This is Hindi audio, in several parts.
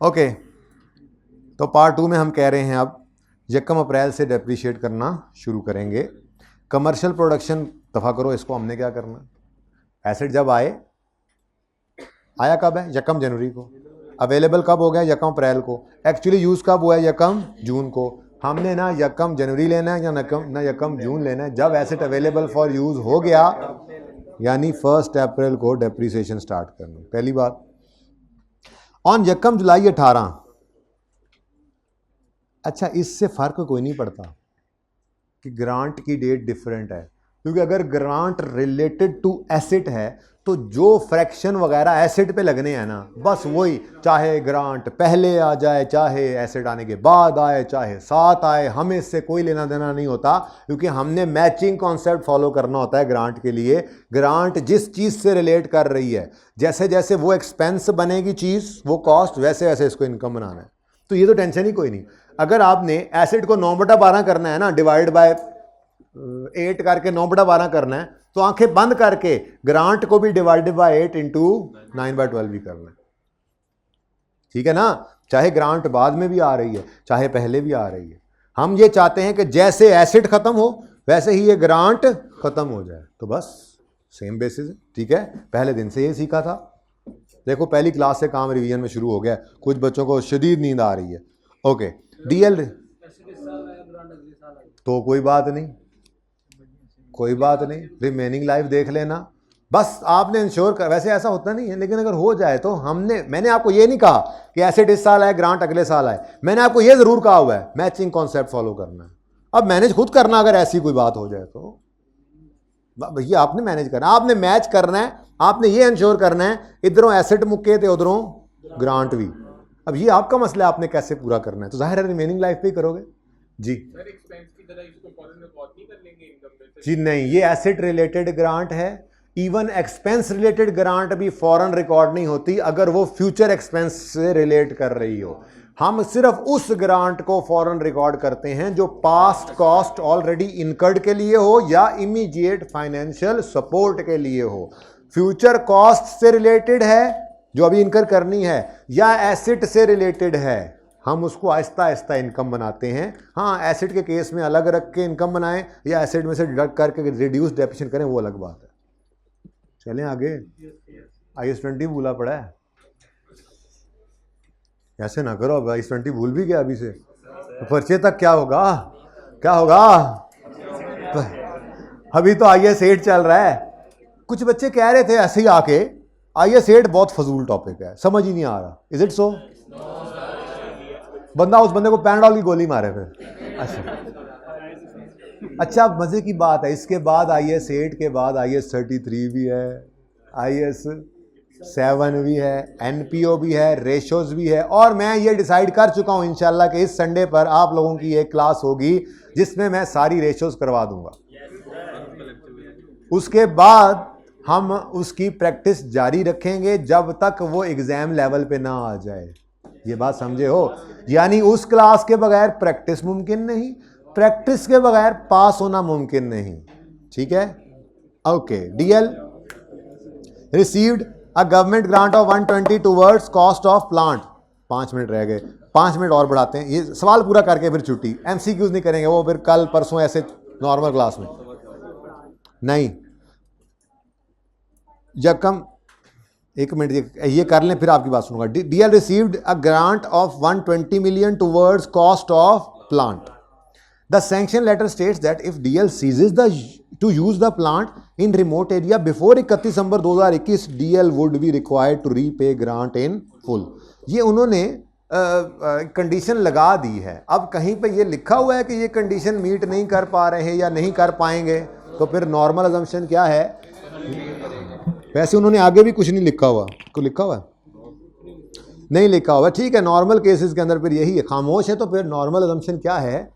ओके, तो पार्ट 2 में हम कह रहे हैं अब 1 अप्रैल से डेप्रीशिएट करना शुरू करेंगे। कमर्शियल प्रोडक्शन दफ़ा करो, इसको हमने क्या करना, एसेट जब आया कब है 1 जनवरी को, अवेलेबल कब हो गया 1 अप्रैल को, एक्चुअली यूज़ कब हुआ है 1 जून को। हमने ना 1 जनवरी लेना है या ना 1 जून लेना है, जब एसेट अवेलेबल फॉर यूज़ हो गया यानी 1 अप्रैल को डेप्रीसिएशन स्टार्ट करना। पहली बात, ऑन 1 जुलाई 18। अच्छा, इससे फ़र्क कोई नहीं पड़ता कि ग्रांट की डेट डिफरेंट है, क्योंकि अगर ग्रांट रिलेटेड टू एसेट है तो जो फ्रैक्शन वगैरह एसेट पे लगने हैं ना, बस वही, चाहे ग्रांट पहले आ जाए, चाहे एसेट आने के बाद आए, चाहे साथ आए, हमें इससे कोई लेना देना नहीं होता, क्योंकि हमने मैचिंग कॉन्सेप्ट फॉलो करना होता है ग्रांट के लिए। ग्रांट जिस चीज़ से रिलेट कर रही है, जैसे जैसे वो एक्सपेंस बनेगी चीज़, वो कॉस्ट, वैसे वैसे इसको इनकम बनाना है। तो ये तो टेंशन ही कोई नहीं। अगर आपने एसेट को 9/12 करना है ना, डिवाइड बाय 8 करके 9/12 करना है, तो आंखें बंद करके ग्रांट को भी डिवाइडेड बाय 8 इंटू 9/12 भी करना है। ठीक है ना, चाहे ग्रांट बाद में भी आ रही है, चाहे पहले भी आ रही है। हम ये चाहते हैं कि जैसे एसेट खत्म हो वैसे ही ये ग्रांट खत्म हो जाए, तो बस सेम बेसिस है। ठीक है, पहले दिन से ये सीखा था। देखो, पहली क्लास से काम रिवीजन में शुरू हो गया, कुछ बच्चों को शदीद नींद आ रही है। ओके, डीएल तो कोई बात नहीं, कोई बात नहीं, रिमेनिंग लाइफ देख लेना, बस आपने इंश्योर कर। वैसे ऐसा होता नहीं है, लेकिन अगर हो जाए तो मैंने आपको ये नहीं कहा कि एसेट इस साल आए ग्रांट अगले साल आए, मैंने आपको ये जरूर कहा हुआ है मैचिंग कॉन्सेप्ट फॉलो करना है। अब मैनेज खुद करना, अगर ऐसी कोई बात हो जाए तो भैया आपने मैनेज करना, आपने मैच करना है, आपने ये इंश्योर करना है इधरों एसेट मुक्के थे उधरों ग्रांट भी। अब ये आपका मसला है, आपने कैसे पूरा करना है, तो जाहिर है रिमेनिंग लाइफ पे ही करोगे जी। जी नहीं, ये एसेट रिलेटेड ग्रांट है। इवन एक्सपेंस रिलेटेड ग्रांट भी फॉरन रिकॉर्ड नहीं होती अगर वो फ्यूचर एक्सपेंस से रिलेट कर रही हो। हम सिर्फ उस ग्रांट को फॉरन रिकॉर्ड करते हैं जो पास्ट कॉस्ट ऑलरेडी इनकर्ड के लिए हो या इमीडिएट फाइनेंशियल सपोर्ट के लिए हो। फ्यूचर कॉस्ट से रिलेटेड है जो अभी इनकर करनी है, या एसेट से रिलेटेड है, हम उसको आहिस्ता आहिस्ता इनकम बनाते हैं। हाँ, एसेट के केस में अलग रख के इनकम बनाएं या एसेट में से डिडक्ट करके रिड्यूस डेप्रिसिएशन करें, वो अलग बात है। चलें आगे। IS-20 भूला पड़ा है, ऐसे ना करो, अब IS-20 भूल भी गया अभी से, तो परिचय तक क्या होगा, क्या होगा। अभी तो IS-8 चल रहा है। कुछ बच्चे कह रहे थे ऐसे ही आके, IS-8 बहुत फजूल टॉपिक है, समझ ही नहीं आ रहा। Is it so? बंदा उस बंदे को पैराडॉल की गोली मारे फिर। अच्छा, मजे की बात है, इसके बाद IS-8 के बाद IS-33 भी है, IS-7 भी है, NPO भी है, रेशोज भी है, और मैं ये डिसाइड कर चुका हूं इंशाल्लाह कि इस संडे पर आप लोगों की एक क्लास होगी जिसमें मैं सारी रेशोज करवा दूंगा। उसके बाद हम उसकी प्रैक्टिस जारी रखेंगे जब तक वो एग्जाम लेवल पे ना आ जाए। ये बात समझे हो? यानी उस क्लास के बगैर प्रैक्टिस मुमकिन नहीं, प्रैक्टिस के बगैर पास होना मुमकिन नहीं। ठीक है, okay. DL received a government grant of 120 towards cost of plant. 5 minute रह गए, 5 मिनट और बढ़ाते हैं, ये सवाल पूरा करके फिर छुट्टी। MCQs नहीं करेंगे, वो फिर कल परसों ऐसे नॉर्मल क्लास में नहीं। जकम एक मिनट ये कर लें, फिर आपकी बात सुनूंगा। DL received a grant of 120 million towards cost of plant. The sanction letter states that if DL ceases to use the plant in remote area before 31 December 2021, DL would be required to repay grant in full. ये उन्होंने कंडीशन लगा दी है। अब कहीं पे ये लिखा हुआ है कि ये कंडीशन मीट नहीं कर पा रहे या नहीं कर पाएंगे, तो फिर नॉर्मल अजम्पशन क्या है? वैसे उन्होंने आगे भी कुछ नहीं लिखा हुआ, को लिखा हुआ नहीं लिखा हुआ, ठीक है। नॉर्मल केसेस के अंदर फिर यही है, खामोश है, तो फिर नॉर्मल अजम्पशन क्या है?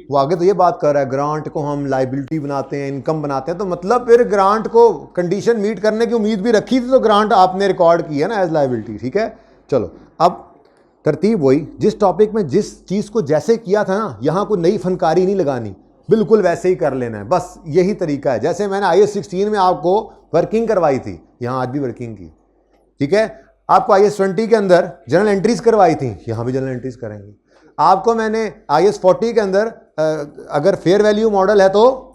वो आगे तो ये बात कर रहा है ग्रांट को हम लाइबिलिटी बनाते हैं, इनकम बनाते हैं, तो मतलब फिर ग्रांट को कंडीशन मीट करने की उम्मीद भी रखी थी, तो ग्रांट आपने रिकॉर्ड की है ना एज लाइबिलिटी। ठीक है, चलो अब तरतीब वही, जिस टॉपिक में जिस चीज़ को जैसे किया था ना, यहाँ कोई नई फनकारी नहीं लगानी, बिल्कुल वैसे ही कर लेना है, बस यही तरीका है। जैसे मैंने IS-16 में आपको वर्किंग करवाई थी, यहाँ आज भी वर्किंग की। ठीक है, आपको IAS 20 के अंदर जनरल एंट्रीज करवाई थी, यहाँ भी जनरल एंट्रीज करेंगे। आपको मैंने IAS 40 के अंदर अगर फेयर वैल्यू मॉडल है तो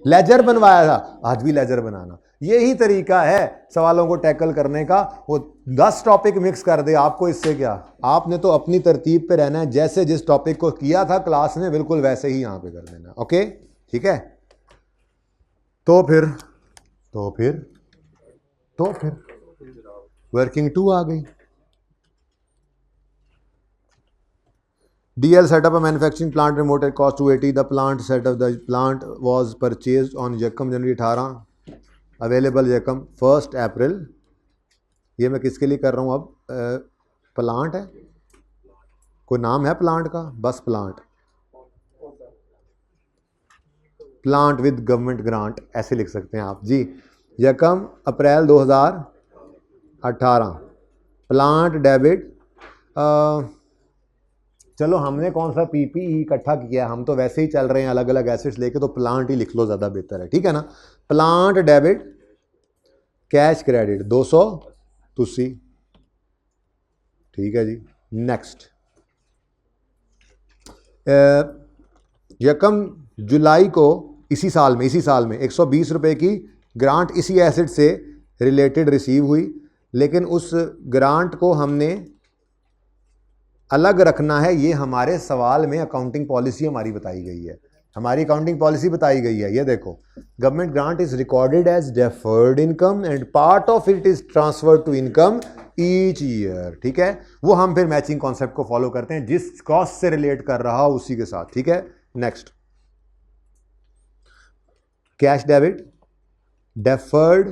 लेजर बनवाया था, आज भी लेजर बनाना। यही तरीका है सवालों को टैकल करने का। वो 10 टॉपिक मिक्स कर दे आपको, इससे क्या, आपने तो अपनी तरतीब पे रहना है। जैसे जिस टॉपिक को किया था क्लास में बिल्कुल वैसे ही यहां पे कर देना। ओके ठीक है। तो फिर वर्किंग 2 आ गई। DL set up a manufacturing plant remote at cost 280. The plant was purchased on Yakam January 18. Available Yakam 1st April. ये मैं किसके लिए कर रहा हूँ अब? प्लांट है, कोई नाम है प्लांट का? बस प्लांट विद गवर्नमेंट ग्रांट ऐसे लिख सकते हैं आप जी। यकम अप्रैल 2018 प्लांट डेबिट। चलो हमने कौन सा PPE इकट्ठा किया, हम तो वैसे ही चल रहे हैं अलग अलग एसेट्स लेके, तो प्लांट ही लिख लो, ज़्यादा बेहतर है, ठीक है ना। प्लांट डेबिट कैश क्रेडिट 200 तुसी, ठीक है जी। नेक्स्ट यकम जुलाई को इसी साल में 120 रुपये की ग्रांट इसी एसेट से रिलेटेड रिसीव हुई, लेकिन उस ग्रांट को हमने अलग रखना है। ये हमारे सवाल में अकाउंटिंग पॉलिसी हमारी बताई गई है, हमारी अकाउंटिंग पॉलिसी बताई गई है। ये देखो, government grant is recorded as deferred income and part of it is transferred to income each year, ठीक है। वो हम फिर मैचिंग कॉन्सेप्ट को फॉलो करते हैं, जिस कॉस्ट से रिलेट कर रहा हो उसी के साथ, ठीक है। Next cash debit deferred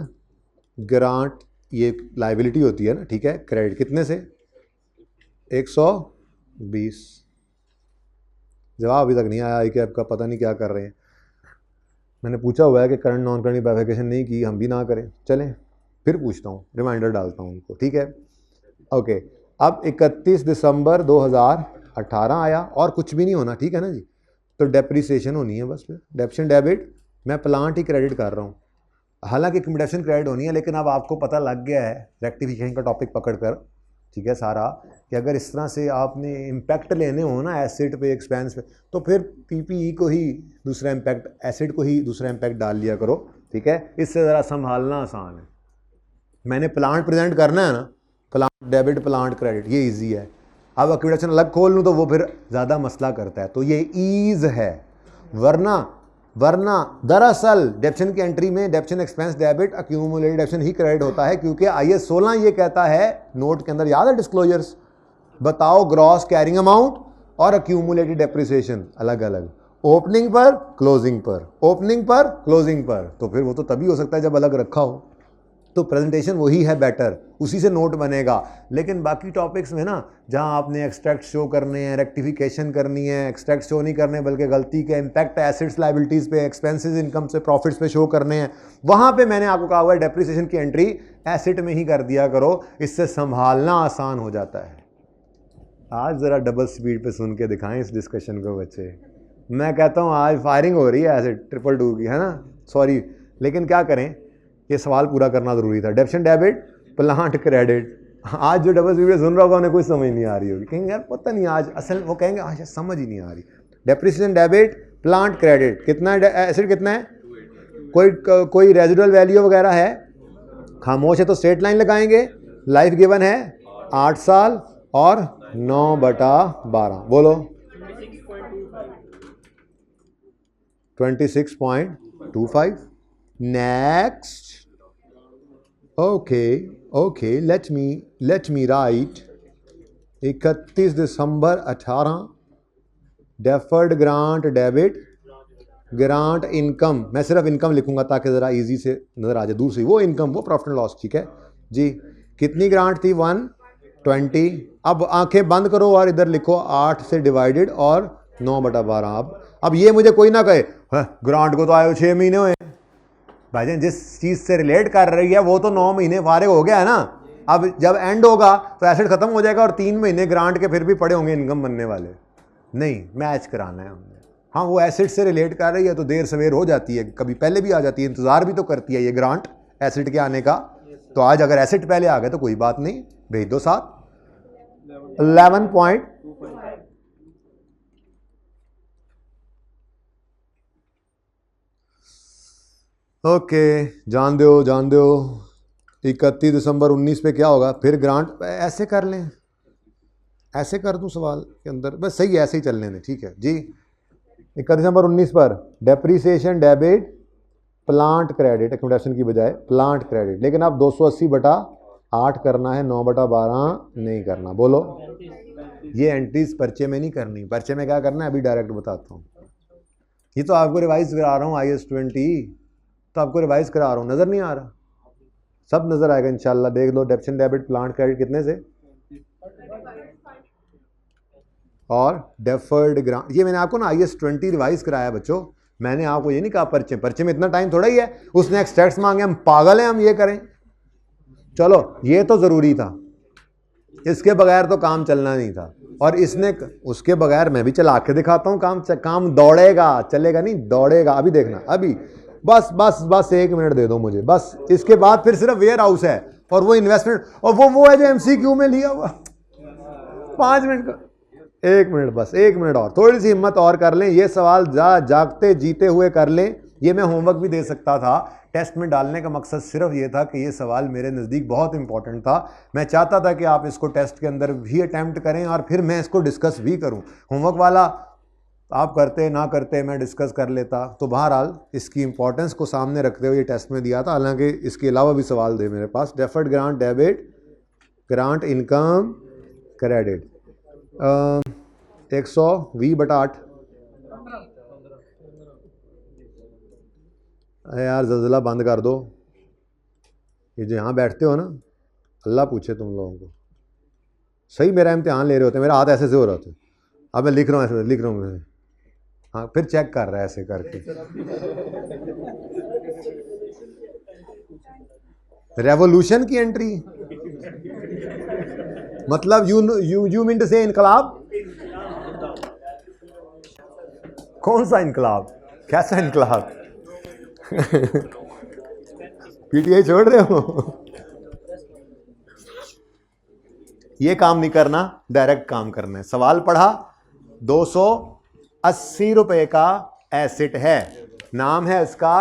grant, ये लायबिलिटी होती है ना, ठीक है। क्रेडिट कितने से? 120। जवाब अभी तक नहीं आया कि आपका पता नहीं क्या कर रहे हैं। मैंने पूछा हुआ है कि करंट नॉन करंट बाइफिकेशन नहीं की, हम भी ना करें। चलें फिर पूछता हूँ, रिमाइंडर डालता हूँ उनको, ठीक है। ओके, अब 31 दिसंबर 2018 आया और कुछ भी नहीं होना, ठीक है ना जी। तो डेप्रिसिएशन होनी है बस। फिर डेप्शन डेबिट मैं प्लांट ही क्रेडिट कर रहा हूँ, हालांकि कंपटीशन क्रेडिट होनी है, लेकिन अब आपको पता लग गया है रेक्टिफिकेशन का टॉपिक पकड़कर, ठीक है सारा, कि अगर इस तरह से आपने इम्पैक्ट लेने हो ना एसेट पे एक्सपेंस पे, तो फिर PPE को ही दूसरा इम्पैक्ट, एसेट को ही दूसरा इम्पैक्ट डाल लिया करो, ठीक है। इससे ज़रा संभालना आसान है। मैंने प्लांट प्रेजेंट करना है ना, प्लांट डेबिट प्लांट क्रेडिट, ये इजी है। अब एक्विडेशन अलग खोल लूँ तो वो फिर ज़्यादा मसला करता है, तो ये ईज़ है। वरना दरअसल डेप्शन की एंट्री में depreciation expense debit accumulated depreciation ही क्रेडिट होता है, क्योंकि IAS 16 ये कहता है नोट के अंदर, याद है डिस्क्लोजर्स, बताओ ग्रॉस कैरिंग अमाउंट और अक्यूमुलेटेड डेप्रिसिएशन अलग अलग, ओपनिंग पर क्लोजिंग पर, ओपनिंग पर क्लोजिंग पर। तो फिर वो तो तभी हो सकता है जब अलग रखा हो। तो प्रेजेंटेशन वही है बेटर, उसी से नोट बनेगा। लेकिन बाकी टॉपिक्स में ना, जहां आपने एक्सट्रैक्ट शो करने हैं, रेक्टिफिकेशन करनी है, एक्सट्रैक्ट शो नहीं करने बल्कि गलती के इम्पैक्ट एसेट्स लायबिलिटीज़ पे, एक्सपेंसेस इनकम से प्रॉफिट्स पे शो करने हैं, वहां पे मैंने आपको कहा हुआ है डेप्रिसिएशन की एंट्री एसेट में ही कर दिया करो, इससे संभालना आसान हो जाता है। आज ज़रा डबल स्पीड पे सुन के दिखाएं इस डिस्कशन को बच्चे। मैं कहता हूँ आज फायरिंग हो रही है ऐसे 222 की, है ना, सॉरी, लेकिन क्या करें, ये सवाल पूरा करना ज़रूरी था। डेप्शन डेबिट प्लांट क्रेडिट, आज जो डबल स्पीड पे सुन रहा होगा उन्हें कुछ समझ नहीं आ रही होगी, कहेंगे यार पता नहीं आज असल, वो कहेंगे आज समझ ही नहीं आ रही। डेप्रिसिएशन डेबिट प्लांट क्रेडिट कितना है, एसिड कितना है, कोई रेजिडुअल वैल्यू वगैरह है, खामोश है तो स्ट्रेट लाइन लगाएंगे। लाइफ गिवन है 8 साल और 9/12, बोलो 26.25। Next, okay, let me right 31 दिसंबर 18 deferred grant debit grant income, मैं सिर्फ इनकम लिखूंगा ताकि ज़रा इजी से नज़र आ जाए, दूर से वो इनकम, वो प्रॉफिट एंड लॉस, ठीक है जी। कितनी ग्रांट थी? 120। अब आंखें बंद करो और इधर लिखो 8 से डिवाइडेड और 9/12। अब ये मुझे कोई ना कहे ग्रांट को तो आए 6 महीने हुए भाईजान, जिस चीज़ से रिलेट कर रही है वो तो 9 महीने फारिग हो गया है ना। अब जब एंड होगा तो एसेट खत्म हो जाएगा और 3 महीने ग्रांट के फिर भी पड़े होंगे इनकम बनने वाले। नहीं, मैच कराना है हमने। हाँ, वो एसेट से रिलेट कर रही है तो देर सवेर हो जाती है, कभी पहले भी आ जाती है, इंतजार भी तो करती है ये ग्रांट एसेट के आने का। तो आज अगर एसेट पहले आ गए तो कोई बात नहीं, भेज दो साथ 11 पॉइंट ओके जान दो 31 दिसंबर 19 पे क्या होगा फिर ग्रांट ऐसे कर लें ऐसे कर दूं सवाल के अंदर बस सही है ऐसे ही चलने दें ठीक है जी 31 दिसंबर 19 पर depreciation debit plant credit accumulation की बजाय प्लांट क्रेडिट लेकिन अब 280/8 करना है 9/12 नहीं करना बोलो ये एंट्रीज पर्चे में नहीं करनी पर्चे में क्या करना है अभी डायरेक्ट बताता हूँ ये तो आपको रिवाइज करा रहा हूँ IS-20 तो आपको रिवाइज करा रहा हूँ नज़र नहीं आ रहा सब नज़र आएगा इंशाल्लाह देख लो डेप्शन डेबिट प्लांट क्रेडिट कितने से और डेफर्ड ग्रांट ये मैंने आपको ना IS-20 रिवाइज कराया बच्चों मैंने आपको ये नहीं कहा पर्चे में इतना टाइम थोड़ा ही है उसने एक्सट्रैक्ट्स मांगे हम पागल हैं हम ये करें चलो ये तो ज़रूरी था इसके बगैर तो काम चलना नहीं था और इसने उसके बगैर मैं भी चला के दिखाता हूँ काम दौड़ेगा चलेगा नहीं दौड़ेगा अभी देखना अभी बस बस बस 1 मिनट दे दो मुझे बस इसके बाद फिर सिर्फ वेयर हाउस है और वो इन्वेस्टमेंट और वो है जो MCQ में लिया हुआ 5 मिनट का 1 मिनट बस 1 मिनट और थोड़ी सी हिम्मत और कर लें ये सवाल जागते जीते हुए कर लें ये मैं होमवर्क भी दे सकता था टेस्ट में डालने का मकसद सिर्फ ये था कि ये सवाल मेरे नज़दीक बहुत इंपॉर्टेंट था मैं चाहता था कि आप इसको टेस्ट के अंदर भी अटैम्प्ट करें और फिर मैं इसको डिस्कस भी करूं होमवर्क वाला आप करते ना करते मैं डिस्कस कर लेता तो बहरहाल इसकी इंपॉर्टेंस को सामने रखते हुए ये टेस्ट में दिया था हालांकि इसके अलावा भी सवाल थे मेरे पास deferred grant debit grant income credit 120/8 यार ज़लज़ला बंद कर दो ये जो यहाँ बैठते हो ना अल्लाह पूछे तुम लोगों को सही मेरा इम्तिहान ले रहे होते मेरा हाथ ऐसे से हो रहा होता अब मैं लिख रहा हूँ ऐसे लिख रहा हूँ हाँ फिर चेक कर रहा है ऐसे करके रेवोल्यूशन की एंट्री मतलब यू मीन टू से इनकलाब कौन सा इनकलाब कैसा इनकलाब PTI छोड़ रहे हो ये काम नहीं करना डायरेक्ट काम करना है सवाल पढ़ा 280 रुपए का एसेट है नाम है इसका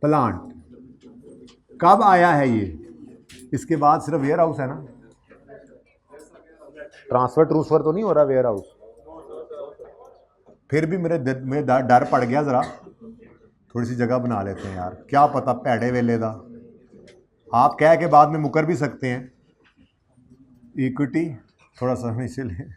प्लांट कब आया है ये इसके बाद सिर्फ वेयर हाउस है ना ट्रांसफर तो नहीं हो रहा वेयर हाउस फिर भी मेरे डर पड़ गया ज़रा थोड़ी सी जगह बना लेते हैं यार क्या पता भैड़े वेले दा आप कह के बाद में मुकर भी सकते हैं इक्विटी थोड़ा सा इसीलिए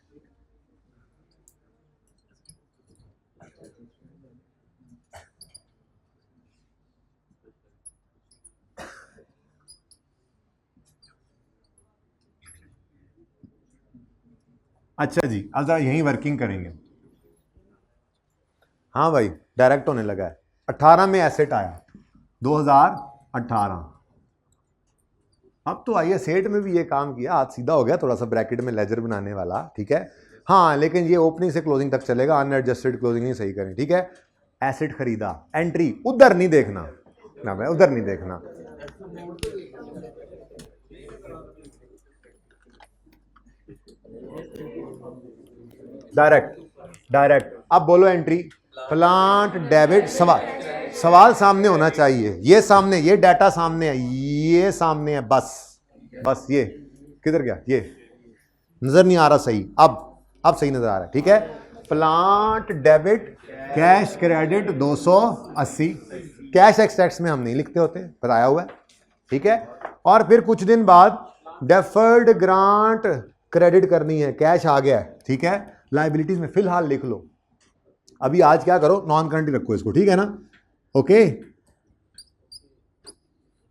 अच्छा जी अब ज़रा यहीं वर्किंग करेंगे हाँ भाई डायरेक्ट होने लगा है 18 में एसेट आया 2018 अब तो IS-8 में भी ये काम किया हाथ सीधा हो गया थोड़ा सा ब्रैकेट में लेजर बनाने वाला ठीक है हाँ लेकिन ये ओपनिंग से क्लोजिंग तक चलेगा अनएडजस्टेड क्लोजिंग नहीं सही करें ठीक है एसेट खरीदा एंट्री उधर नहीं देखना ना मैं उधर नहीं देखना डायरेक्ट अब बोलो एंट्री प्लांट डेबिट सवाल सामने होना चाहिए ये सामने ये डाटा सामने है ये सामने है बस ये किधर गया ये नजर नहीं आ रहा सही अब सही नजर आ रहा है ठीक है plant debit cash credit 280 cash extracts में हम नहीं लिखते होते बताया हुआ है ठीक है और फिर कुछ दिन बाद डेफर्ड ग्रांट क्रेडिट करनी है कैश आ गया है ठीक है लाइबिलिटीज में फिलहाल लिख लो अभी आज क्या करो नॉन करंट ही रखो इसको ठीक है ना ओके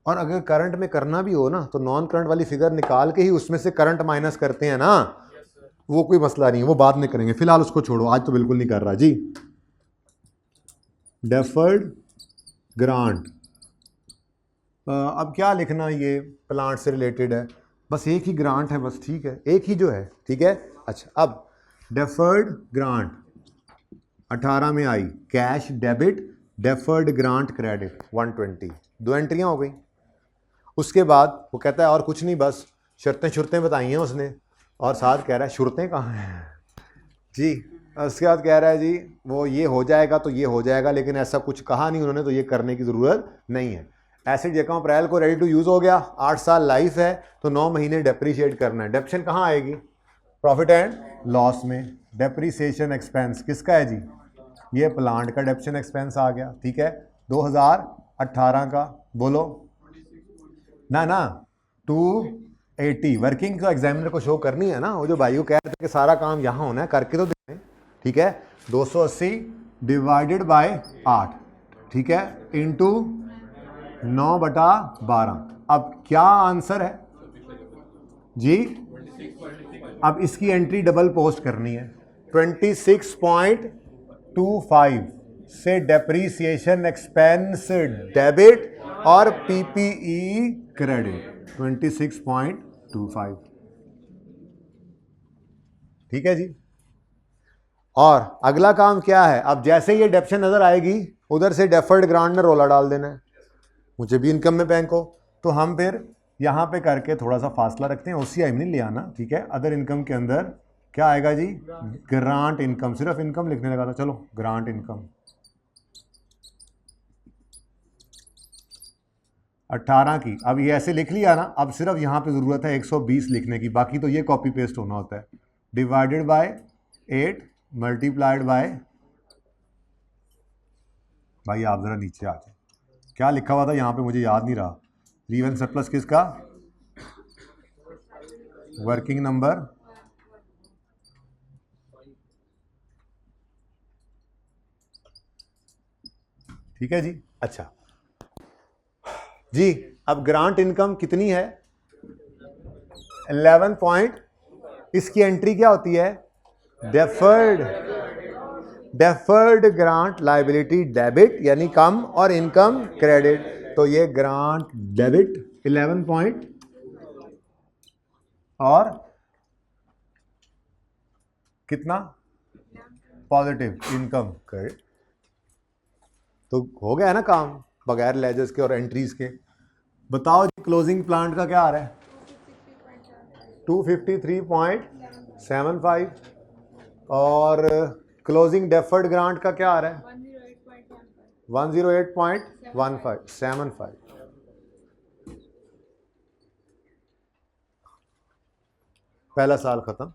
और अगर करंट में करना भी हो ना तो नॉन करंट वाली फिगर निकाल के ही उसमें से करंट माइनस करते हैं ना वो कोई मसला नहीं है वो बाद में करेंगे फिलहाल उसको छोड़ो आज तो बिल्कुल नहीं कर रहा जी डेफर्ड ग्रांट अब क्या लिखना ये प्लांट से रिलेटेड है बस एक ही ग्रांट है बस ठीक है एक ही जो है ठीक है अच्छा अब डेफर्ड ग्रांट 18 में आई cash debit deferred grant credit 120 दो एंट्रियां हो गई उसके बाद वो कहता है और कुछ नहीं, बस शर्तें शुरतें बताई हैं उसने, और साथ कह रहा है शुरतें कहाँ हैं जी। उसके बाद कह रहा है जी वो ये हो जाएगा तो ये हो जाएगा, लेकिन ऐसा कुछ कहा नहीं उन्होंने, तो ये करने की ज़रूरत नहीं है। एसिड 1 अप्रैल को रेडी टू यूज़ हो गया, 8 साल लाइफ है, तो 9 महीने डेप्रीशिएट करना है। डेप्शन कहाँ आएगी? प्रॉफिट एंड लॉस में। डेप्रीसिएशन एक्सपेंस किसका है जी? ये प्लांट का डेप्शन एक्सपेंस आ गया, ठीक है। 2018 का बोलो ना 280 वर्किंग तो एग्जामिनर को शो करनी है ना, वो जो भाई को कह रहे थे कि सारा काम यहाँ होना है, करके तो दें, ठीक है। 280 डिवाइडेड बाय 8, ठीक है, इंटू 9/12। अब क्या आंसर है जी? अब इसकी एंट्री डबल पोस्ट करनी है। 26.25 से डेप्रीसिएशन एक्सपेंस डेबिट और पीपीई क्रेडिट 26.25, ठीक है जी। और अगला काम क्या है? अब जैसे ये डेप्शन नजर आएगी उधर से डेफर्ड ग्रांट में रोला डाल देना है। मुझे भी इनकम में बैंक हो, तो हम फिर यहाँ पे करके थोड़ा सा फासला रखते हैं, ओसीआई में नहीं ले आना, ठीक है। अदर इनकम के अंदर क्या आएगा जी? Grant income. सिर्फ इनकम लिखने लगा था, चलो ग्रांट इनकम 18 की। अब ये ऐसे लिख लिया ना, अब सिर्फ यहाँ पे ज़रूरत है 120 लिखने की, बाकी तो ये कॉपी पेस्ट होना होता है। डिवाइडेड बाय 8 मल्टीप्लाइड बाय, भाई आप ज़रा नीचे आ जाए, क्या लिखा हुआ था यहाँ पे मुझे याद नहीं रहा। रीवन सरप्लस किसका? वर्किंग नंबर, ठीक है जी। अच्छा जी, अब ग्रांट इनकम कितनी है? 11 पॉइंट। इसकी एंट्री क्या होती है? डेफर्ड ग्रांट लायबिलिटी डेबिट, यानी कम, और इनकम क्रेडिट। तो ये ग्रांट डेबिट 11 पॉइंट और कितना? Positive income credit. तो हो गया ना काम बगैर लेजर्स के और एंट्रीज के। बताओ जी क्लोजिंग प्लांट का क्या आ रहा है? 253.75। और क्लोजिंग डेफर्ड ग्रांट का क्या आ रहा है? 108.1575। पहला साल खत्म।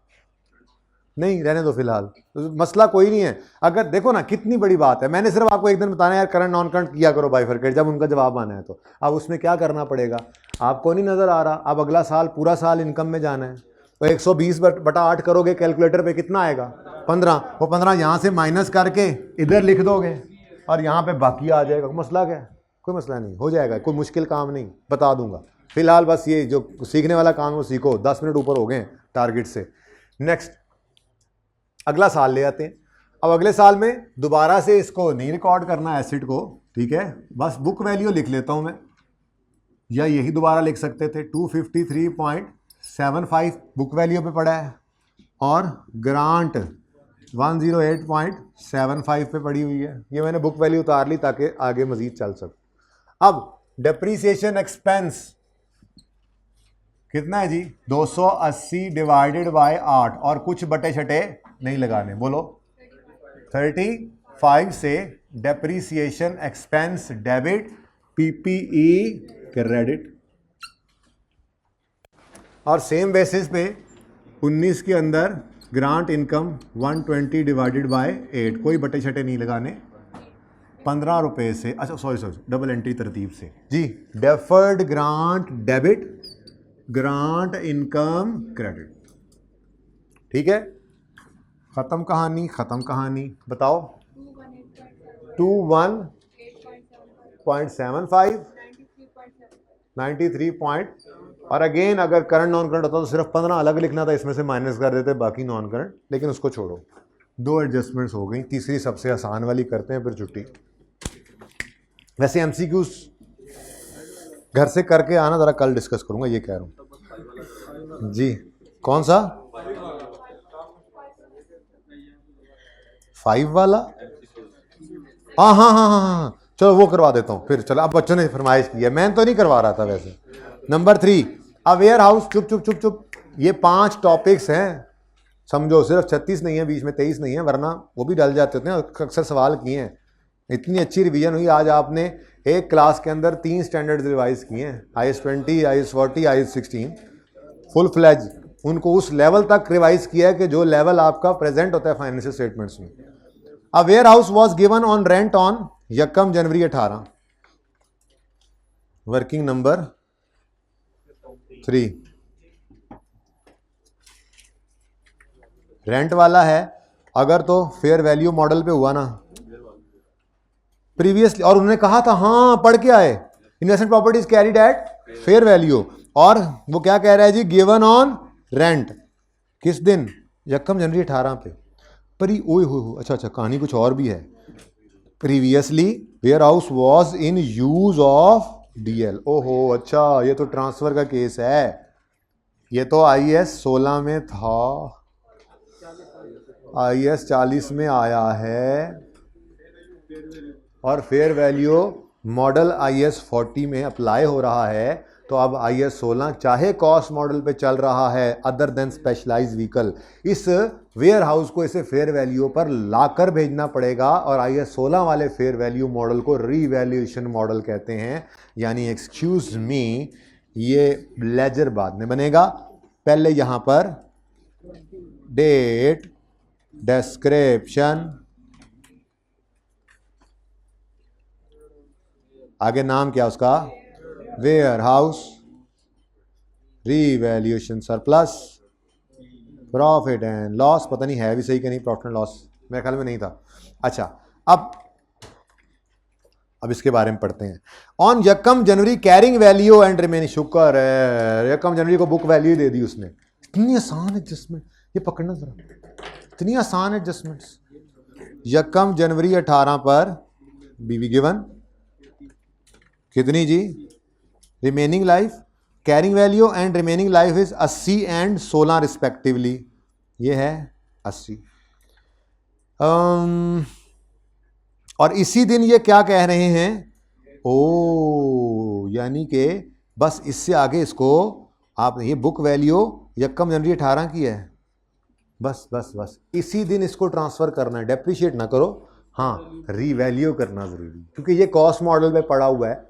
नहीं रहने दो फिलहाल, तो मसला कोई नहीं है। अगर देखो ना कितनी बड़ी बात है, मैंने सिर्फ आपको एक दिन बताना है यार करंट नॉन करंट किया करो बाइफरकेट, जब उनका जवाब आना है तो। अब उसमें क्या करना पड़ेगा आपको नहीं नज़र आ रहा। अब अगला साल पूरा साल इनकम में जाना है, तो 120/8 करोगे कैलकुलेटर पे, कितना आएगा? 15। वो 15 यहाँ से माइनस करके इधर लिख दोगे और यहाँ पे बाकी आ जाएगा। मसला क्या है? कोई मसला नहीं, हो जाएगा, कोई मुश्किल काम नहीं, बता दूंगा। फिलहाल बस ये जो सीखने वाला काम वो सीखो। 10 मिनट ऊपर हो गए टारगेट से। नेक्स्ट अगला साल ले आते हैं। अब अगले साल में दोबारा से इसको नहीं रिकॉर्ड करना एसिड को, ठीक है, बस बुक वैल्यू लिख लेता हूं मैं, या यही दोबारा लिख सकते थे। 253.75 बुक वैल्यू पे पड़ा है और ग्रांट 108.75 पे पड़ी हुई है। ये मैंने बुक वैल्यू उतार ली ताकि आगे मजीद चल सके। अब डेप्रीसिएशन एक्सपेंस कितना है जी? 280 डिवाइडेड बाय 8 और कुछ बटे छटे नहीं लगाने, बोलो 35 से depreciation expense debit PPE credit. और सेम बेसिस पे 19 के अंदर ग्रांट इनकम 120 डिवाइडेड बाय 8, कोई बटे छटे नहीं लगाने, 15 रुपये से। अच्छा सॉरी डबल एंट्री तरतीब से जी। Deferred grant debit, grant income credit, ठीक है। खत्म कहानी, खत्म कहानी। बताओ 21.75 93 पॉइंट। और अगेन अगर करंट नॉन करंट होता तो सिर्फ 15 अलग लिखना था, इसमें से माइनस कर देते बाकी नॉन करंट, लेकिन उसको छोड़ो। 2 एडजस्टमेंट्स हो गई, तीसरी सबसे आसान वाली करते हैं फिर छुट्टी। वैसे एमसीक्यूज घर से करके आना, ज़रा कल डिस्कस करूंगा, ये कह रहा हूँ जी। कौन सा 5 वाला? हाँ, चलो वो करवा देता हूँ फिर। चलो अब बच्चों ने फरमाइश की है, मैं तो नहीं करवा रहा था वैसे। नंबर 3, अ वेयर हाउस, चुप चुप चुप चुप, ये 5 टॉपिक्स हैं, समझो, सिर्फ 36 नहीं है, बीच में 23 नहीं है, वरना वो भी डल जाते होते हैं, अक्सर सवाल किए हैं। इतनी अच्छी रिवीजन हुई आज, आपने एक क्लास के अंदर 3 स्टैंडर्ड्स रिवाइज किए हैं, IAS 20, IAS 40, IAS 16, full fledge उनको उस लेवल तक रिवाइज किया है कि जो लेवल आपका प्रेजेंट होता है फाइनेंशियल स्टेटमेंट्स में। A warehouse was given on rent on यकम जनवरी 18, वर्किंग नंबर 3। रेंट वाला है अगर तो फेयर वैल्यू मॉडल पे हुआ ना प्रीवियसली, और उन्होंने कहा था, हाँ पढ़ के आए, investment properties carried at fair value, और वो क्या कह रहा है जी, गिवन ऑन रेंट, किस दिन, यकम जनवरी 18 पे। पर ओए हो, अच्छा अच्छा, कहानी कुछ और भी है। Previously warehouse was in use of DL। ओहो, अच्छा, ये तो ट्रांसफर का केस है, ये तो IAS 16 में था, IAS 40 में आया है, और फेयर वैल्यू मॉडल IAS 40 में अप्लाई हो रहा है। तो अब IAS 16 चाहे कॉस्ट मॉडल पे चल रहा है अदर देन स्पेशलाइज्ड व्हीकल, इस वेयर हाउस को इसे फेयर वैल्यू पर लाकर भेजना पड़ेगा, और IAS 16 वाले फेयर वैल्यू मॉडल को रीवैल्यूएशन मॉडल कहते हैं। यानी एक्सक्यूज मी, ये लेजर बाद में बनेगा, पहले यहां पर डेट, डिस्क्रिप्शन, आगे नाम क्या उसका, warehouse, revaluation surplus, profit and loss, पता नहीं है भी सही कि नहीं, प्रॉफिट एंड लॉस मेरे ख्याल में नहीं था। अच्छा, अब इसके बारे में पढ़ते हैं। ऑन यकम जनवरी कैरिंग वैल्यू एंड रिमेनिंग, शुक्र है यकम जनवरी को बुक वैल्यू दे दी उसने। इतनी आसान एडजस्टमेंट, ये पकड़ना जरा, इतनी आसान एडजस्टमेंट्स। यकम जनवरी 18 पर बीवी गिवन कितनी जी, remaining life, carrying value and remaining life is 80 and 16 respectively, ये है 80। और इसी दिन ये क्या कह रहे हैं, ओ यानी कि बस इससे आगे इसको आप, ये बुक वैल्यू यकम जनवरी 18 की है, बस बस बस इसी दिन इसको ट्रांसफर करना है, डेप्रिशिएट ना करो, हाँ रीवैल्यू करना जरूरी, क्योंकि ये कॉस्ट मॉडल पे पड़ा हुआ है।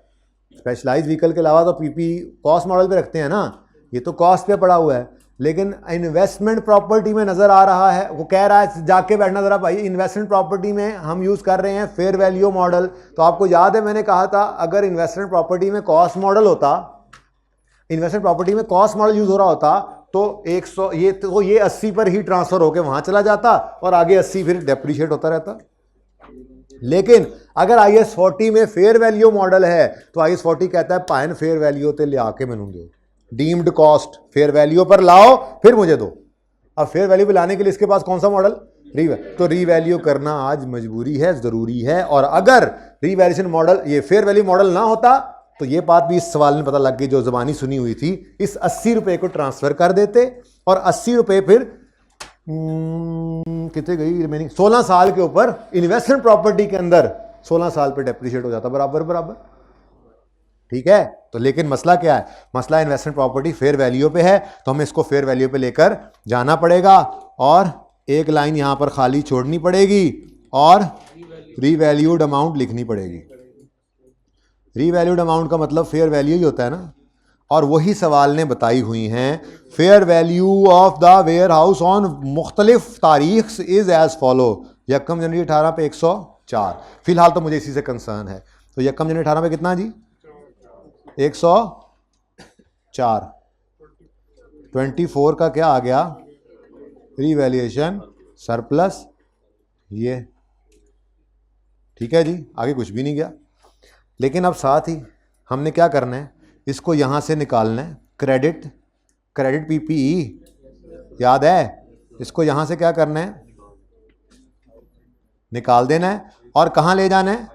स्पेशलाइज्ड व्हीकल के अलावा तो PP कॉस्ट मॉडल पे रखते हैं ना, ये तो कॉस्ट पे पड़ा हुआ है, लेकिन इन्वेस्टमेंट प्रॉपर्टी में नजर आ रहा है, वो कह रहा है जाके बैठना जरा भाई, इन्वेस्टमेंट प्रॉपर्टी में हम यूज कर रहे हैं फेयर वैल्यू मॉडल। तो आपको याद है मैंने कहा था, अगर इन्वेस्टमेंट प्रॉपर्टी में कॉस्ट मॉडल होता, इन्वेस्टमेंट प्रॉपर्टी में कॉस्ट मॉडल यूज हो रहा होता, तो 100 ये 80 पर ही ट्रांसफर होकर वहां चला जाता, और आगे 80 फिर डेप्रिशिएट होता रहता। लेकिन अगर IAS 40 में फेयर वैल्यू मॉडल है, तो IAS 40 कहता है पाइन फेयर वैल्यू ते ले आके मैनू दो, डीम्ड कॉस्ट फेयर वैल्यू पर लाओ फिर मुझे दो। अब फेयर वैल्यू पे लाने के लिए इसके पास कौन सा मॉडल, तो रीवैल्यू करना आज मजबूरी है, जरूरी है। और अगर रीवैल्यूएशन मॉडल, ये फेयर वैल्यू मॉडल ना होता, तो ये बात भी इस सवाल में पता लग गई जो जबानी सुनी हुई थी, इस 80 रुपए को ट्रांसफर कर देते, और 80 रुपए फिर कितने गई रिमेनिंग, 16 साल के ऊपर इन्वेस्टमेंट प्रॉपर्टी के अंदर 16 साल पे डेप्रिशिएट हो जाता, बराबर बराबर, ठीक है। तो लेकिन मसला क्या है, मसला इन्वेस्टमेंट प्रॉपर्टी फेयर वैल्यू पे है, तो हमें इसको फेयर वैल्यू पे लेकर जाना पड़ेगा, और एक लाइन यहां पर खाली छोड़नी पड़ेगी, और रीवैल्यूड अमाउंट लिखनी पड़ेगी। रीवैल्यूड अमाउंट का मतलब फेयर वैल्यू ही होता है ना, और वही सवाल ने बताई हुई हैं, fair value of the warehouse on मुख्तलिफ तारीख इज एज फॉलो। यकम जनवरी 18 पे 104, फिलहाल तो मुझे इसी से कंसर्न है। तो यकम जनवरी 18 पे कितना जी, 104, 24 का क्या आ गया, रीवैल्यूएशन सरप्लस, ये ठीक है जी, आगे कुछ भी नहीं गया। लेकिन अब साथ ही हमने क्या करना है, इसको यहां से निकालना है, क्रेडिट PPE याद है, इसको यहां से क्या करना है, निकाल देना है, और कहां ले जाना है,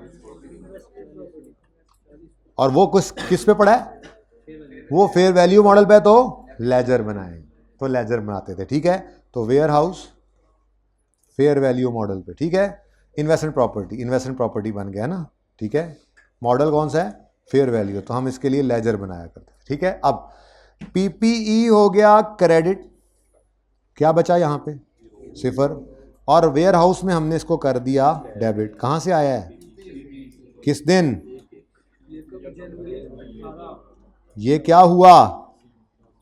और वो किस पे पड़ा है, वो फेयर वैल्यू मॉडल पे, तो लेजर बनाए, तो लेजर बनाते थे, ठीक है। तो warehouse fair value model पे, ठीक है। इन्वेस्टमेंट प्रॉपर्टी बन गया ना, ठीक है। मॉडल कौन सा है, फेयर वैल्यू, तो हम इसके लिए लेजर बनाया करते हैं। ठीक है, अब पीपीई हो गया क्रेडिट, क्या बचा यहाँ पे 0, और वेयर हाउस में हमने इसको कर दिया डेबिट। कहाँ से आया है, किस दिन, ये क्या हुआ,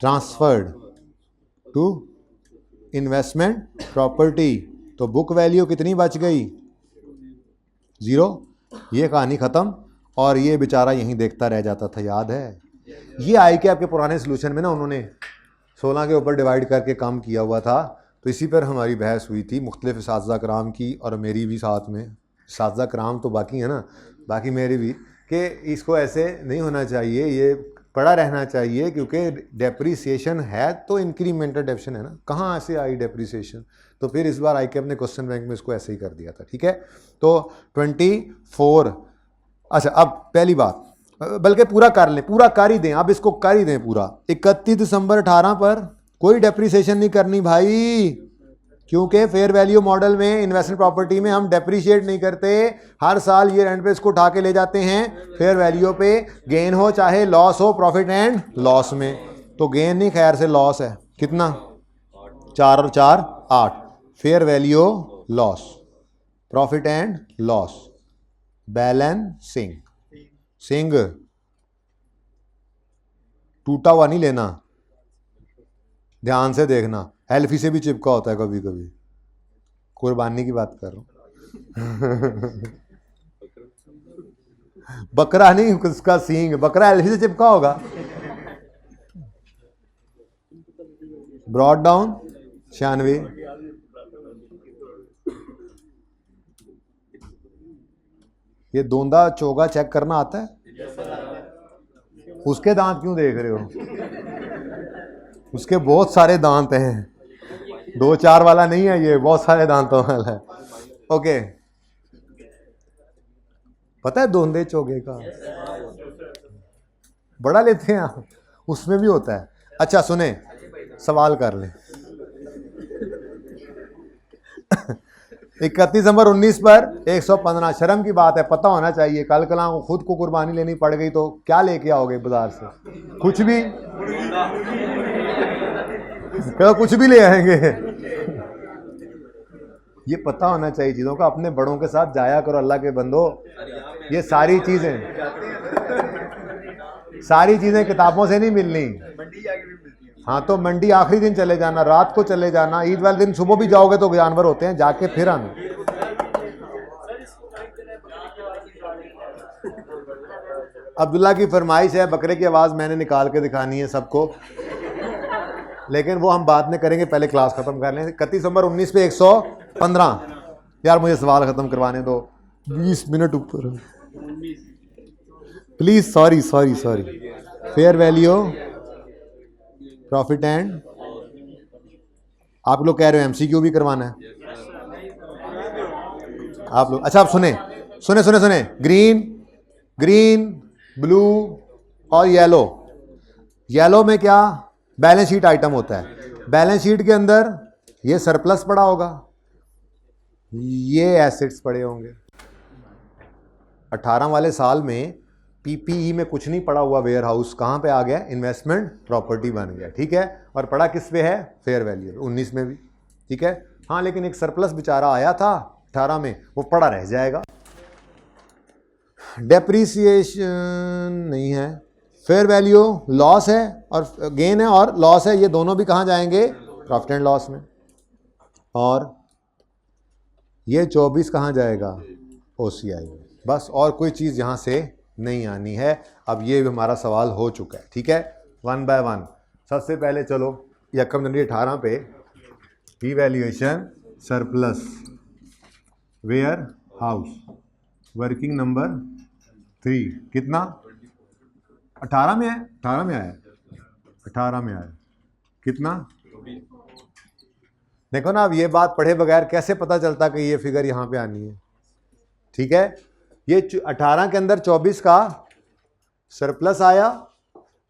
ट्रांसफर्ड टू इन्वेस्टमेंट प्रॉपर्टी, तो बुक वैल्यू कितनी बच गई 0। ये कहानी खत्म, और ये बेचारा यहीं देखता रह जाता था, याद है। ये आई के आपके पुराने सोल्यूशन में ना उन्होंने 16 के ऊपर डिवाइड करके काम किया हुआ था, तो इसी पर हमारी बहस हुई थी मुख्तलिफ इसातिज़ा कराम की, और मेरी भी साथ में। इसातिज़ा कराम तो बाकी है ना, बाकी मेरी भी, कि इसको ऐसे नहीं होना चाहिए, ये पड़ा रहना चाहिए, क्योंकि डेप्रीसिएशन है तो इंक्रीमेंटल डेप्शन है ना, कहाँ ऐसे आई डेप्रीसिएशन। तो फिर इस बार आई के अपने क्वेश्चन बैंक में इसको ऐसे ही कर दिया था। ठीक है, तो 24। अच्छा, अब पहली बात, बल्कि पूरा कर लें, पूरा कर ही दें, अब इसको कर ही दें पूरा। 31 दिसंबर 18 पर कोई डेप्रीसिएशन नहीं करनी भाई, क्योंकि फेयर वैल्यू मॉडल में इन्वेस्टमेंट प्रॉपर्टी में हम डेप्रीशिएट नहीं करते, हर साल ईयर एंड पे इसको उठा के ले जाते हैं फेयर वैल्यू पे, गेन हो चाहे लॉस हो, प्रॉफिट एंड लॉस में। तो गेन नहीं, खैर से लॉस है, कितना 4 और 4 8, fair value loss, profit and loss, balancing, सिंग टूटा हुआ नहीं लेना, ध्यान से देखना, हेल्फी से भी चिपका होता है कभी कभी, कुर्बानी की बात कर रहा हूं। बकरा नहीं, उसका सींग, बकरा हेल्फी से चिपका होगा। ब्रॉड डाउन 96, ये दोंदा चोगा चेक करना आता है, उसके दांत क्यों देख रहे हो, उसके बहुत सारे दांत हैं, 2-4 वाला नहीं है ये, बहुत सारे दांतों वाला है। ओके, पता है दोंदे चोगे का बड़ा लेते हैं आप, उसमें भी होता है। अच्छा सुने, सवाल कर लें। 31 दिसंबर 19 पर 115, शर्म की बात है, पता होना चाहिए, कल कला को खुद को कुर्बानी लेनी पड़ गई तो क्या लेके आओगे बाजार से, कुछ भी, कुछ भी ले आएंगे। ये पता होना चाहिए चीजों का, अपने बड़ों के साथ जाया करो अल्लाह के बंदो। ये सारी चीजें किताबों से नहीं मिलनी। हाँ, तो मंडी आखिरी दिन चले जाना, रात को चले जाना, ईद वाले दिन सुबह भी जाओगे तो जानवर होते हैं, जाके फिर आना। अब्दुल्ला की फरमाइश है, बकरे की आवाज मैंने निकाल के दिखानी है सबको, लेकिन वो हम बाद में करेंगे, पहले क्लास खत्म कर लें। 31 दिसंबर 19 पे 115, यार मुझे सवाल खत्म करवाने दो, 20 मिनट ऊपर please, sorry. Fair value, profit and, आप लोग कह रहे हो एमसीक्यू भी करवाना है आप लोग। अच्छा, आप सुने, ग्रीन, ब्लू और येलो में क्या बैलेंस शीट आइटम होता है, बैलेंस शीट के अंदर ये सरप्लस पड़ा होगा, ये एसेट्स पड़े होंगे। 18 वाले साल में पीपीई में कुछ नहीं पड़ा हुआ, वेयर हाउस कहाँ पे आ गया, इन्वेस्टमेंट प्रॉपर्टी बन गया। ठीक है, और पड़ा किस पे है, फेयर वैल्यू, 19 में भी। ठीक है, हाँ, लेकिन एक सरप्लस बेचारा आया था 18 में, वो पड़ा रह जाएगा। डेप्रीसिएशन नहीं है, फेयर वैल्यू लॉस है और गेन है, और लॉस है, ये दोनों भी कहाँ जाएंगे, प्रॉफिट एंड लॉस में। और ये 24 कहाँ जाएगा, ओसीआई में। बस, और कोई चीज़ यहाँ से नहीं आनी है। अब ये भी हमारा सवाल हो चुका है। ठीक है, 1 बाय 1। सबसे पहले चलो यकम जनवरी 18 पे evaluation surplus warehouse working number 3 कितना 18 में है, 18 में आया कितना। देखो ना, अब ये बात पढ़े बगैर कैसे पता चलता कि ये फिगर यहाँ पे आनी है। ठीक है, ये 18 के अंदर 24 का सरप्लस आया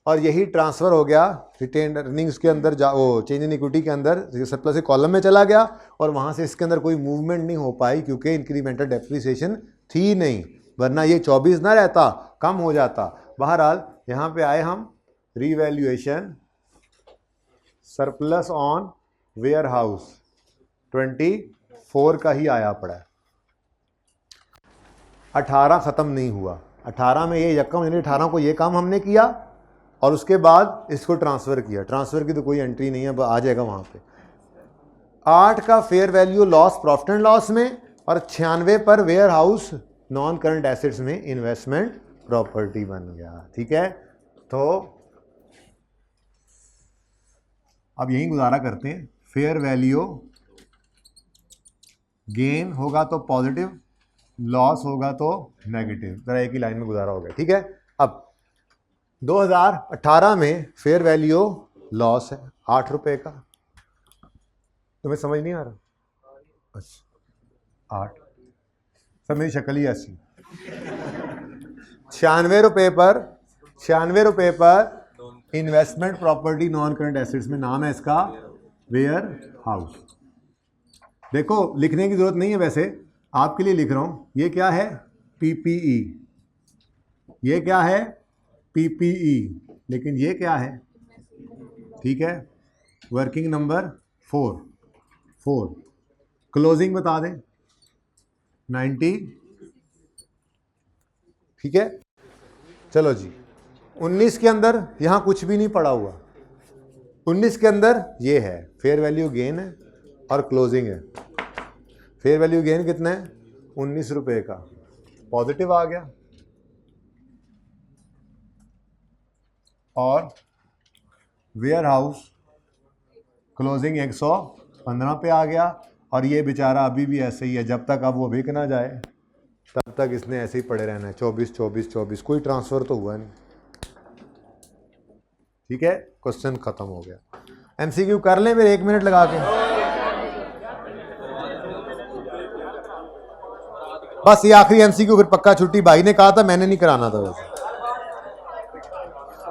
और यही ट्रांसफ़र हो गया रिटेन अर्निंग्स के अंदर, वो चेंज इन इक्विटी के अंदर सरप्लस के कॉलम में चला गया, और वहाँ से इसके अंदर कोई मूवमेंट नहीं हो पाई क्योंकि इंक्रीमेंटल डेप्रिसिएशन थी नहीं, वरना ये 24 ना रहता, कम हो जाता। बहरहाल यहाँ पे आए हम, revaluation surplus on warehouse 24 का ही आया पड़ा है। 18 ख़त्म नहीं हुआ, 18 में ये यकम यानी 18 को ये काम हमने किया और उसके बाद इसको ट्रांसफ़र किया। ट्रांसफ़र की तो कोई एंट्री नहीं है, आ जाएगा वहाँ पे। 8 का fair value loss profit and loss में, और 96 पर warehouse non current assets में इन्वेस्टमेंट प्रॉपर्टी बन गया। ठीक है, तो अब यही गुजारा करते हैं। फेयर वैल्यू गेन होगा तो पॉजिटिव, लॉस होगा तो नेगेटिव, जरा एक ही लाइन में गुजारा हो गया। ठीक है, अब 2018 में फेयर वैल्यू लॉस है 8 रुपए का। तुम्हें समझ नहीं आ रहा? अच्छा 8, सर मेरी शक्ल ही ऐसी। 96 रुपए पर investment property non current assets में, नाम है इसका वेयर हाउस। देखो लिखने की जरूरत नहीं है, वैसे आपके लिए लिख रहा हूं। ये क्या है? पीपीई। ये क्या है? पीपीई। लेकिन ये क्या है? ठीक है, वर्किंग नंबर 4। क्लोजिंग बता दें 90। ठीक है, चलो जी। 19 के अंदर यहां कुछ भी नहीं पड़ा हुआ। 19 के अंदर ये है, फेयर वैल्यू गेन है और क्लोजिंग है। फेयर वैल्यू गेन कितना है? 19 रुपए का, पॉजिटिव आ गया, और वेयर हाउस क्लोजिंग 115 पे आ गया। और ये बेचारा अभी भी ऐसे ही है, जब तक अब वो बिक ना जाए तब तक इसने ऐसे ही पड़े रहना है। 24, कोई ट्रांसफर तो हुआ नहीं। ठीक है, क्वेश्चन खत्म हो गया। एमसीक्यू कर लें फिर 1 मिनट लगा के, बस ये आखिरी एमसीक्यू, फिर पक्का छुट्टी। भाई ने कहा था, मैंने नहीं कराना था वैसे।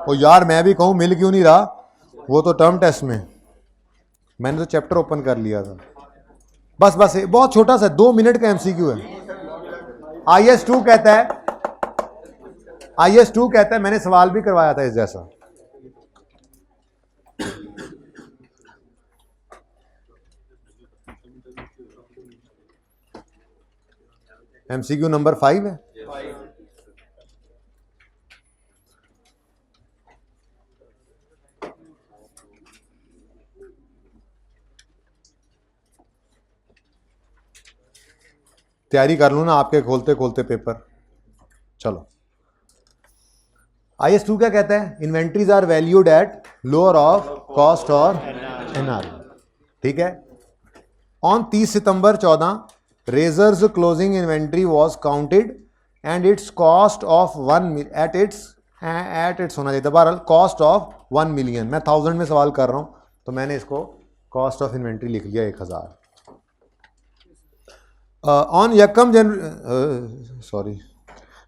ओ यार मैं भी कहूँ मिल क्यों नहीं रहा, वो तो टर्म टेस्ट में मैंने तो चैप्टर ओपन कर लिया था। बस बहुत छोटा सा 2 मिनट का एमसीक्यू है। IS2 कहता है, मैंने सवाल भी करवाया था इस जैसा। एमसीक्यू नंबर 5 है। तैयारी कर लूँ ना आपके खोलते खोलते पेपर। चलो, IS2 क्या कहता है? Inventories are valued at lower of cost और NRV। ठीक है, ऑन 30 सितंबर 14 Razor's closing inventory was counted and its cost of 1 at its होना चाहिए, बहरहाल कॉस्ट ऑफ 1 मिलियन। मैं 1000 में सवाल कर रहा हूँ तो मैंने इसको कॉस्ट ऑफ इन्वेंट्री लिख लिया 1000। on yakam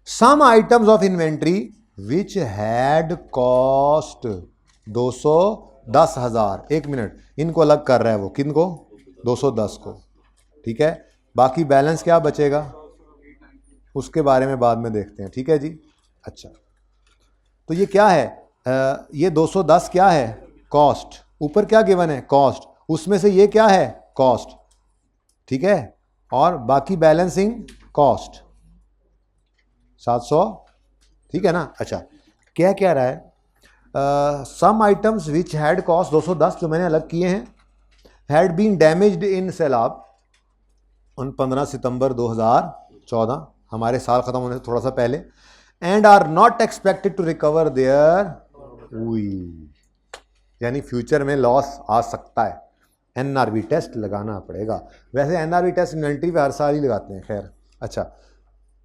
some items of inventory which had cost 210,000। 1 minute, इनको अलग कर रहा है वो, किनको? 210 को। ठीक है, बाकी बैलेंस क्या बचेगा उसके बारे में बाद में देखते हैं। ठीक है जी, अच्छा तो ये क्या है? ये 210 क्या है? कॉस्ट। ऊपर क्या गिवन है? कॉस्ट। उसमें से ये क्या है? कॉस्ट। ठीक है, और बाकी बैलेंसिंग कॉस्ट 700। ठीक है ना? अच्छा, क्या कह रहा है? Some items which had cost 210 जो मैंने अलग किए हैं, हैड बीन डैमेज्ड इन सैलाब ऑन 15 सितंबर 2014, हमारे साल खत्म होने से थोड़ा सा पहले, and are not expected to recover their, यानी फ्यूचर में लॉस आ सकता है। NRV टेस्ट लगाना पड़ेगा। वैसे NRV टेस्ट इन्वेंट्री पे हर साल ही लगाते हैं। खैर, अच्छा,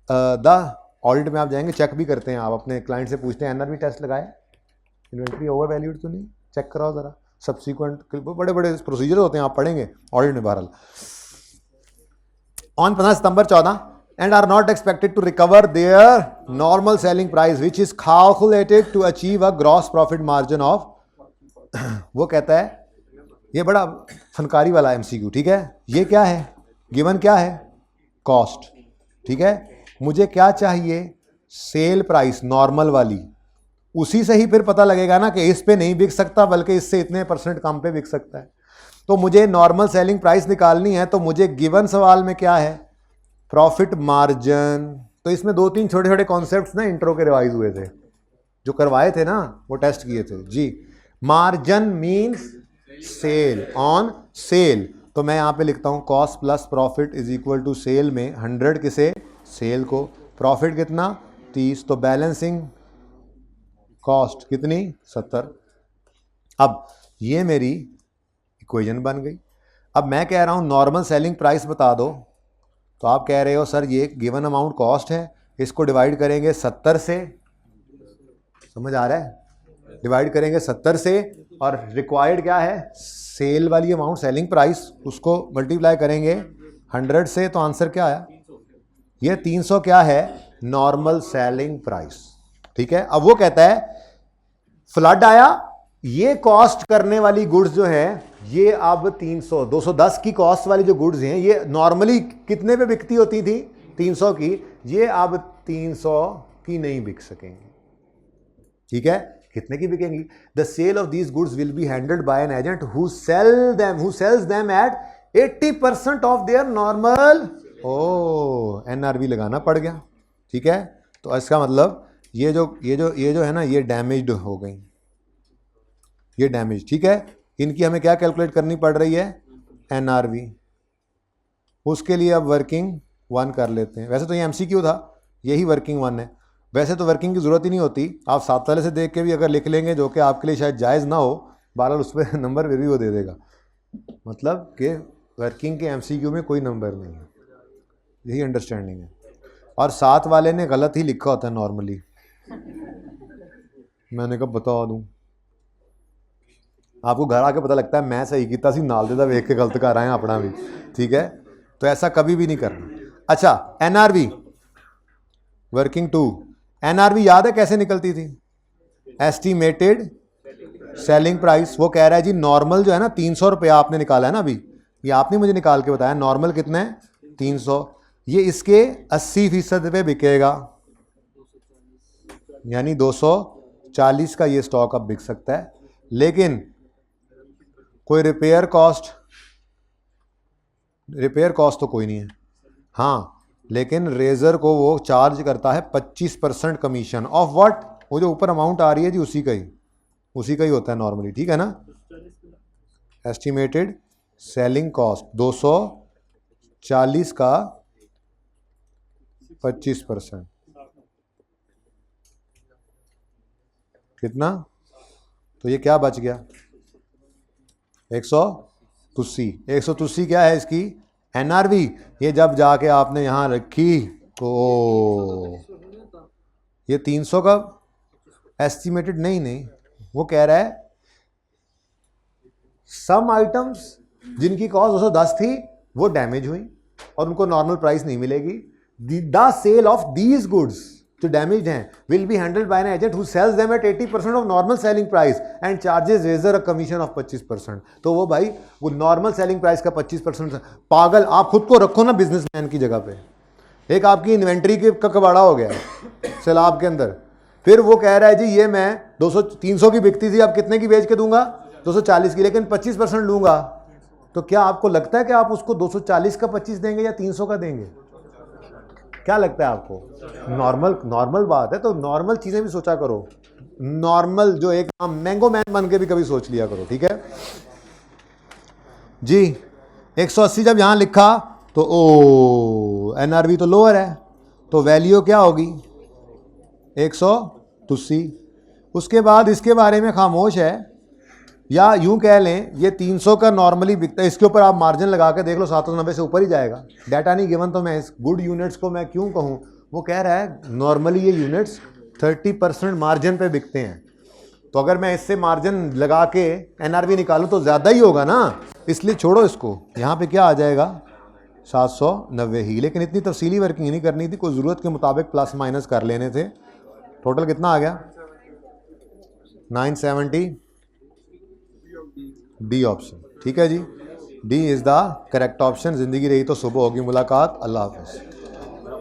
द ऑडिट में आप जाएंगे, चेक भी करते हैं, आप अपने क्लाइंट से पूछते हैं NRV टेस्ट लगाया, इन्वेंट्री ओवर वैल्यूड तो नहीं, चेक कराओ ज़रा। सब्सिक्वेंट बड़े बड़े प्रोसीजर होते हैं, आप पढ़ेंगे ऑडिट में। बहरहाल ऑन 15 सितंबर 14 and are not expected to recover their normal selling price which is calculated to achieve a gross profit margin of वो कहता है, ये बड़ा फनकारी वाला MCQ। ठीक है, ये क्या है? गिवन क्या है? कॉस्ट। ठीक है, मुझे क्या चाहिए? सेल प्राइस नॉर्मल वाली, उसी से ही फिर पता लगेगा ना कि इस पे नहीं बिक सकता बल्कि इससे इतने % कम पे बिक सकता है। तो मुझे नॉर्मल सेलिंग प्राइस निकालनी है, तो मुझे गिवन सवाल में क्या है, प्रॉफिट मार्जिन। तो इसमें 2-3 छोटे छोटे कॉन्सेप्ट्स ना इंट्रो के रिवाइज हुए थे, जो करवाए थे ना, वो टेस्ट किए थे जी। Margin means sale on sale, तो मैं यहाँ पे लिखता हूँ cost plus profit is equal to sale में 100 किसे, सेल को, प्रॉफिट कितना 30, तो बैलेंसिंग कॉस्ट कितनी 70। अब ये मेरी इक्वेशन बन गई। अब मैं कह रहा हूँ नॉर्मल सेलिंग प्राइस बता दो, तो आप कह रहे हो सर ये गिवन अमाउंट कॉस्ट है, इसको डिवाइड करेंगे 70 से, समझ आ रहा है, डिवाइड करेंगे 70 से, और रिक्वायर्ड क्या है, सेल वाली अमाउंट सेलिंग प्राइस, उसको मल्टीप्लाई करेंगे 100 से, तो आंसर क्या आया, ये 300 क्या है, नॉर्मल सेलिंग प्राइस। ठीक है। अब वो कहता है फ्लड आया, ये कॉस्ट करने वाली गुड्स जो है ये अब 300 210 की कॉस्ट वाली जो गुड्स हैं ये नॉर्मली कितने पे बिकती होती थी, 300 की, ये अब 300 की नहीं बिक सकेंगी। ठीक है, कितने की बिकेंगी, the sale of these goods will be handled by an agent who sells them at 80% of their normal. ओ एनआरवी लगाना पड़ गया। ठीक है, तो इसका मतलब ये जो है ना, ये डैमेज्ड हो गई, ये डैमेज। ठीक है, इनकी हमें क्या कैलकुलेट करनी पड़ रही है, एनआरवी। उसके लिए अब वर्किंग 1 कर लेते हैं। वैसे तो ये एमसीक्यू था, यही वर्किंग 1 है। वैसे तो वर्किंग की ज़रूरत ही नहीं होती, आप 7 वाले से देख के भी अगर लिख लेंगे, जो कि आपके लिए शायद जायज़ ना हो, बहरहाल उस पर नंबर फिर भी वो दे देगा। मतलब कि वर्किंग के एमसीक्यू में कोई नंबर नहीं है, यही अंडरस्टैंडिंग है। और 7 वाले ने गलत ही लिखा होता है नॉर्मली, मैंने कहा बता दूँ, आपको घर आके पता लगता है मैं सही किया सी, नाल देदा वेख के गलत कर रहे हैं अपना भी। ठीक है, तो ऐसा कभी भी नहीं करना। अच्छा, एनआरवी वर्किंग 2, एनआरवी याद है कैसे निकलती थी, एस्टिमेटेड सेलिंग प्राइस। वो कह रहा है जी नॉर्मल जो है ना 300 रुपया आपने निकाला है ना अभी, ये आपने मुझे निकाल के बताया, नॉर्मल कितना है 300, ये इसके 80% पे बिकेगा, यानी 240 का ये स्टॉक अब बिक सकता है। लेकिन कोई रिपेयर कॉस्ट तो कोई नहीं है, हाँ, लेकिन रेजर को वो चार्ज करता है 25% कमीशन ऑफ व्हाट, वो जो ऊपर अमाउंट आ रही है जी उसी का ही होता है नॉर्मली। ठीक है ना, एस्टिमेटेड सेलिंग कॉस्ट 240 का 25%, कितना, तो ये क्या बच गया, 183 क्या है इसकी एनआरवी। ये जब जाके आपने यहां रखी तो ये 300 का एस्टिमेटेड नहीं, वो कह रहा है सम आइटम्स जिनकी कॉस्ट 210 थी वो डैमेज हुई और उनको नॉर्मल प्राइस नहीं मिलेगी। The sale of these goods जो डैमेज हैं will be handled by an agent who sells them at 80% of normal selling price and charges Razor a commission of 25%। तो वो भाई वो नॉर्मल सेलिंग प्राइस का 25%। पागल, आप खुद को रखो ना बिजनेसमैन की जगह पे, एक आपकी इन्वेंट्री का कबाड़ा हो गया सैलाब के अंदर, फिर वो कह रहा है जी ये मैं 300 की बिकती थी, अब कितने की बेच के दूंगा, 240 की, लेकिन 25% लूंगा। तो क्या आपको लगता है कि आप उसको 240 का 25 देंगे या 300 का देंगे, क्या लगता है आपको? नॉर्मल बात है, तो नॉर्मल चीजें भी सोचा करो, नॉर्मल जो एक मैंगो मैन बन के भी कभी सोच लिया करो। ठीक है जी, 180 जब यहां लिखा तो ओ एनआरवी तो लोअर है, तो वैल्यू क्या होगी 183। उसके बाद इसके बारे में खामोश है, या यूं कह लें ये 300 का नॉर्मली बिकता है, इसके ऊपर आप मार्जिन लगा के देख लो 790 से ऊपर ही जाएगा। डाटा नहीं गिवन तो मैं इस गुड यूनिट्स को मैं क्यों कहूँ, वो कह रहा है नॉर्मली ये यूनिट्स 30% मार्जिन पे बिकते हैं, तो अगर मैं इससे मार्जिन लगा के एनआरवी निकालूं तो ज़्यादा ही होगा ना, इसलिए छोड़ो इसको। यहाँ पे क्या आ जाएगा 790 ही, लेकिन इतनी तफसीली वर्किंग नहीं करनी थी, कोई ज़रूरत के मुताबिक प्लस माइनस कर लेने थे। टोटल कितना आ गया 970, डी ऑप्शन। ठीक है जी, D is the correct option. ज़िंदगी रही तो सुबह होगी मुलाकात। अल्लाह हाफ़िज़।